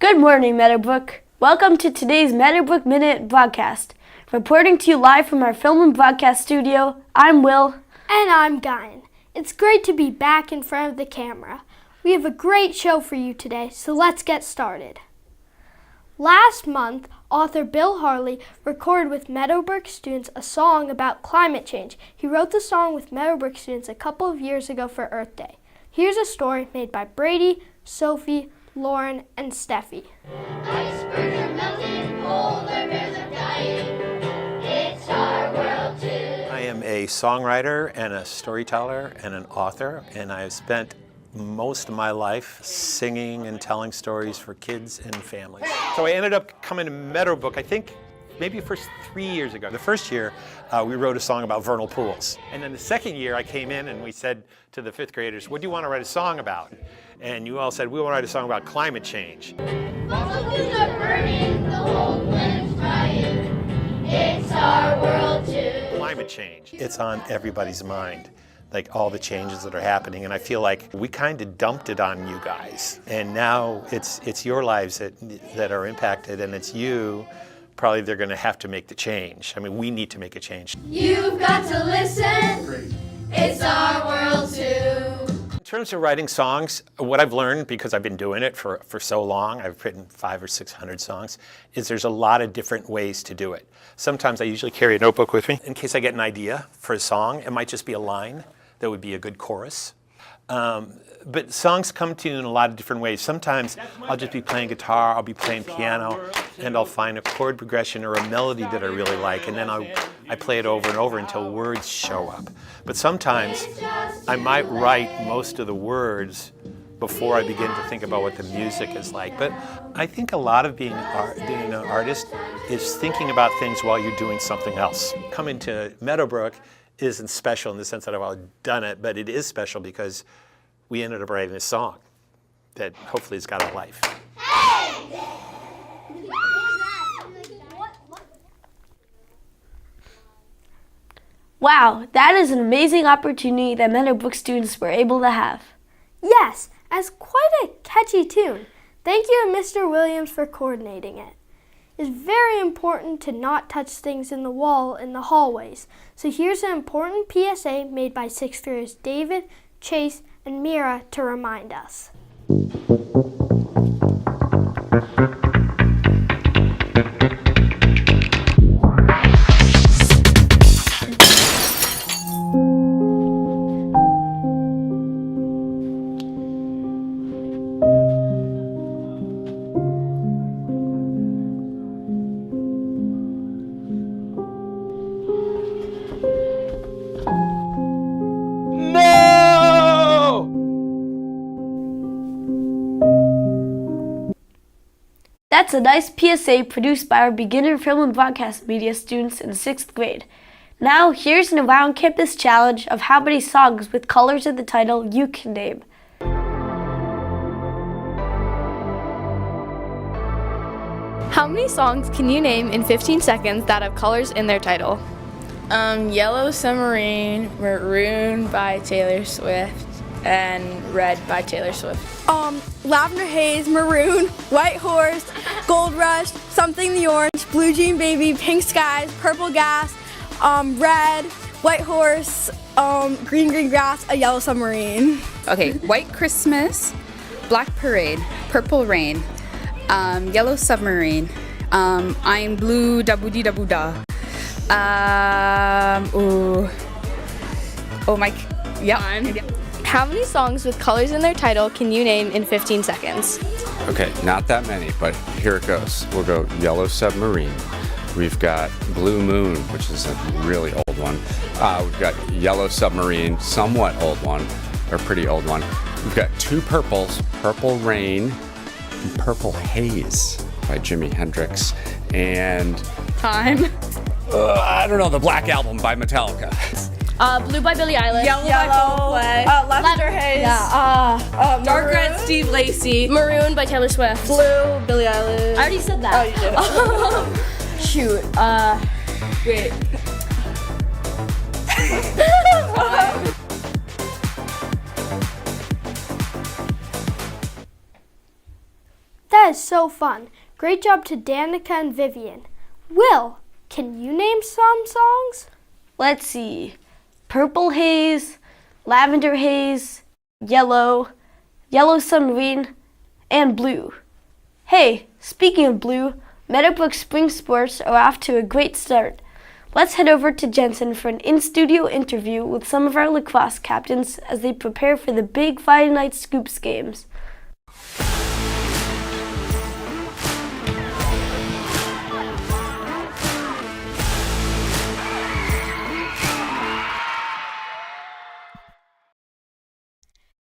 Good morning, Meadowbrook. Welcome to today's Meadowbrook Minute podcast. Reporting to you live from our film and broadcast studio, I'm Will. And I'm Guyan. It's great to be back in front of the camera. We have a great show for you today, so let's get started. Last month, author Bill Harley recorded with Meadowbrook students a song about climate change. He wrote the song with Meadowbrook students a couple of years ago for Earth Day. Here's a story made by Brady, Sophie, Lauren, and Steffi. Icebergs are melting, polar bears are dying. It's our world too. I am a songwriter and a storyteller and an author, and I've spent most of my life singing and telling stories for kids and families. So I ended up coming to Meadowbrook, I think, maybe first 3 years ago. The first year, we wrote a song about vernal pools. And then the second year, I came in and we said to the fifth graders, what do you want to write a song about? And you all said, we want to write a song about climate change. Fossil fuels are burning, the whole planet's crying. It's our world too. Climate change, it's on everybody's mind. Like all the changes that are happening, and I feel like we kind of dumped it on you guys, and now it's your lives that are impacted, and it's you. Probably they're going to have to make the change. I mean, we need to make a change. You've got to listen. It's our world too. In terms of writing songs, what I've learned, because I've been doing it for so long, I've written 500 or 600 songs, is there's a lot of different ways to do it. Sometimes I usually carry a notebook with me in case I get an idea for a song. It might just be a line that would be a good chorus. But songs come to you in a lot of different ways. Sometimes I'll just be playing guitar, I'll be playing piano, and I'll find a chord progression or a melody that I really like, and then I play it over and over until words show up. But sometimes I might write most of the words before I begin to think about what the music is like. But I think a lot of being an artist is thinking about things while you're doing something else. Coming to Meadowbrook isn't special in the sense that I've already done it, but it is special because we ended up writing a song that hopefully has got a life. Wow, that is an amazing opportunity that Meadowbrook students were able to have. Yes, as quite a catchy tune. Thank you to Mr. Williams for coordinating it. It's very important to not touch things in the wall in the hallways. So here's an important PSA made by 6th graders David, Chase, and Mira to remind us. That's a nice PSA produced by our beginner film and broadcast media students in 6th grade. Now, here's an around campus challenge of how many songs with colors in the title you can name. How many songs can you name in 15 seconds that have colors in their title? Yellow Submarine, Maroon by Taylor Swift, and Red by Taylor Swift. Lavender Haze, Maroon, White Horse, Gold Rush, Something the Orange, Blue Jean Baby, Pink Skies, Purple Gas, Red, White Horse, Green Grass, A Yellow Submarine. Okay, White Christmas, Black Parade, Purple Rain, Yellow Submarine, I'm Blue, Dabu Dee Dabu Da. Yep. How many songs with colors in their title can you name in 15 seconds? Okay, not that many, but here it goes. We'll go Yellow Submarine. We've got Blue Moon, which is a really old one. We've got Yellow Submarine, somewhat old one, or pretty old one. We've got two purples, Purple Rain and Purple Haze by Jimi Hendrix. And Time. I don't know, the Black Album by Metallica. Blue by Billie Eilish. Yellow by Coldplay. Lavender Haze. Yeah. Dark Red, Steve Lacy. Maroon by Taylor Swift. Blue, Billie Eilish. I already said that. Oh, you did. Shoot. Wait. That That is so fun. Great job to Danica and Vivian. Will, can you name some songs? Let's see. Purple Haze, Lavender Haze, Yellow, Yellow Submarine, and Blue. Hey, speaking of blue, Meadowbrook spring sports are off to a great start. Let's head over to Jensen for an in-studio interview with some of our lacrosse captains as they prepare for the big Friday night Scoops games.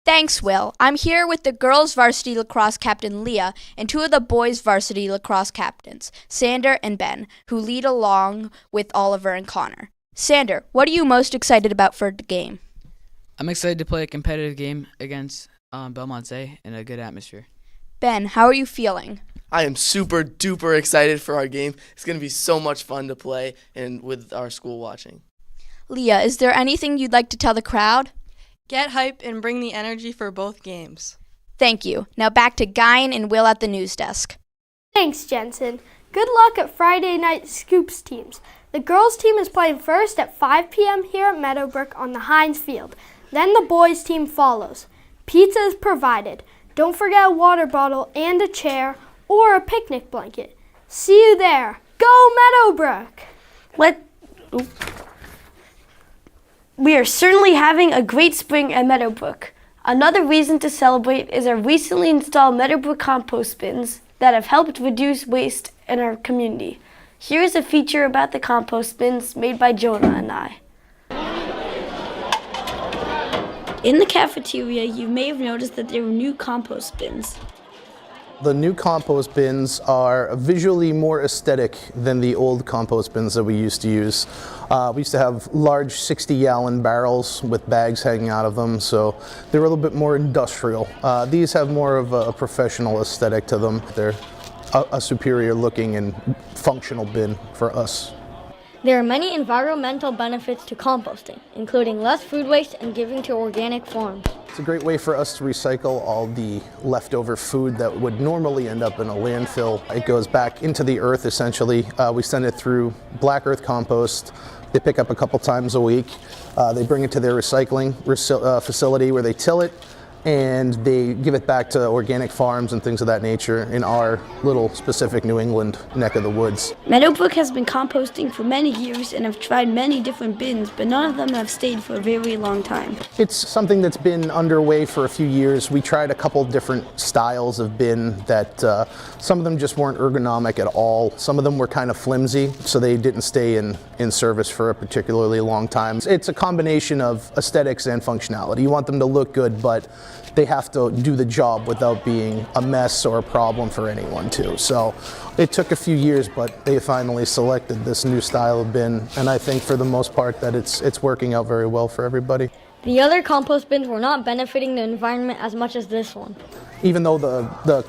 Thanks, Will. I'm here with the girls' varsity lacrosse captain, Leah, and two of the boys' varsity lacrosse captains, Sander and Ben, who lead along with Oliver and Connor. Sander, what are you most excited about for the game? I'm excited to play a competitive game against Belmont Zay in a good atmosphere. Ben, how are you feeling? I am super duper excited for our game. It's going to be so much fun to play and with our school watching. Leah, is there anything you'd like to tell the crowd? Get hype and bring the energy for both games. Thank you. Now back to Guyan and Will at the news desk. Thanks, Jensen. Good luck at Friday night Scoops teams. The girls team is playing first at 5 p.m. here at Meadowbrook on the Heinz Field. Then the boys team follows. Pizza is provided. Don't forget a water bottle and a chair or a picnic blanket. See you there. Go Meadowbrook! We are certainly having a great spring at Meadowbrook. Another reason to celebrate is our recently installed Meadowbrook compost bins that have helped reduce waste in our community. Here is a feature about the compost bins made by Jonah and I. In the cafeteria, you may have noticed that there were new compost bins. The new compost bins are visually more aesthetic than the old compost bins that we used to use. We used to have large 60-gallon barrels with bags hanging out of them, so they were a little bit more industrial. These have more of a professional aesthetic to them. They're a superior looking and functional bin for us. There are many environmental benefits to composting, including less food waste and giving to organic farms. It's a great way for us to recycle all the leftover food that would normally end up in a landfill. It goes back into the earth essentially. We send it through black earth compost. They pick up a couple times a week. They bring it to their recycling facility where they till it, and they give it back to organic farms and things of that nature in our little specific New England neck of the woods. Meadowbrook has been composting for many years and have tried many different bins, but none of them have stayed for a very long time. It's something that's been underway for a few years. We tried a couple different styles of bin that some of them just weren't ergonomic at all. Some of them were kind of flimsy, so they didn't stay in service for a particularly long time. It's a combination of aesthetics and functionality. You want them to look good, but they have to do the job without being a mess or a problem for anyone too. So it took a few years, but they finally selected this new style of bin, and I think for the most part that it's working out very well for everybody. The other compost bins were not benefiting the environment as much as this one. Even though the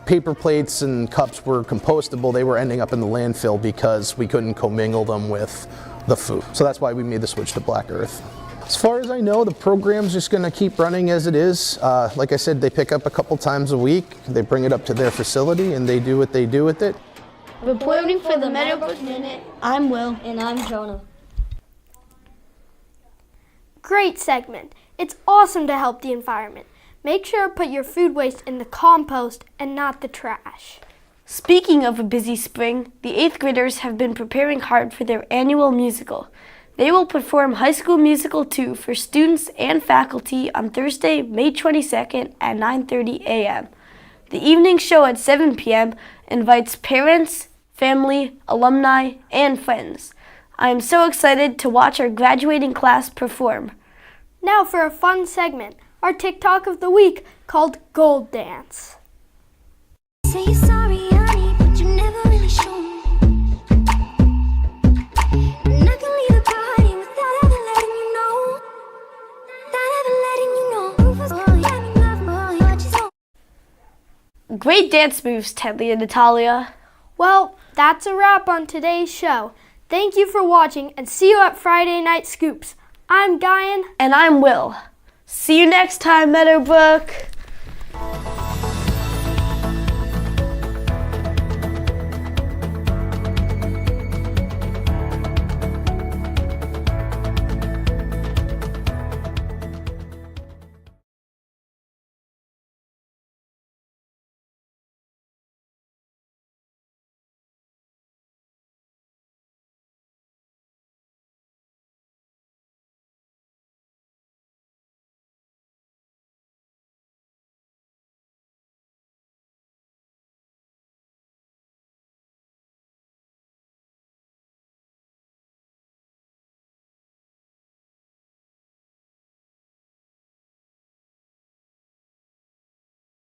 paper plates and cups were compostable, they were ending up in the landfill because we couldn't commingle them with the food. So that's why we made the switch to black earth. As far as I know, the program's just going to keep running as it is. Like I said, they pick up a couple times a week. They bring it up to their facility, and they do what they do with it. Reporting for the Meadowbrook Minute, I'm Will. and I'm Jonah. Great segment. It's awesome to help the environment. Make sure to put your food waste in the compost and not the trash. Speaking of a busy spring, the 8th graders have been preparing hard for their annual musical. They will perform High School Musical 2 for students and faculty on Thursday, May 22nd at 9:30 a.m. The evening show at 7 p.m. invites parents, family, alumni, and friends. I am so excited to watch our graduating class perform. Now for a fun segment, our TikTok of the week called Gold Dance. Say you're sorry, honey, but you never really show me. And I can leave the party without ever letting you know. Without ever letting you know. Rufus, oh, yeah, me love, oh, you're just so. Great dance moves, Tedley and Natalia. Well, that's a wrap on today's show. Thank you for watching, and see you at Friday Night Scoops. I'm Guyan. And I'm Will. See you next time, Meadowbrook.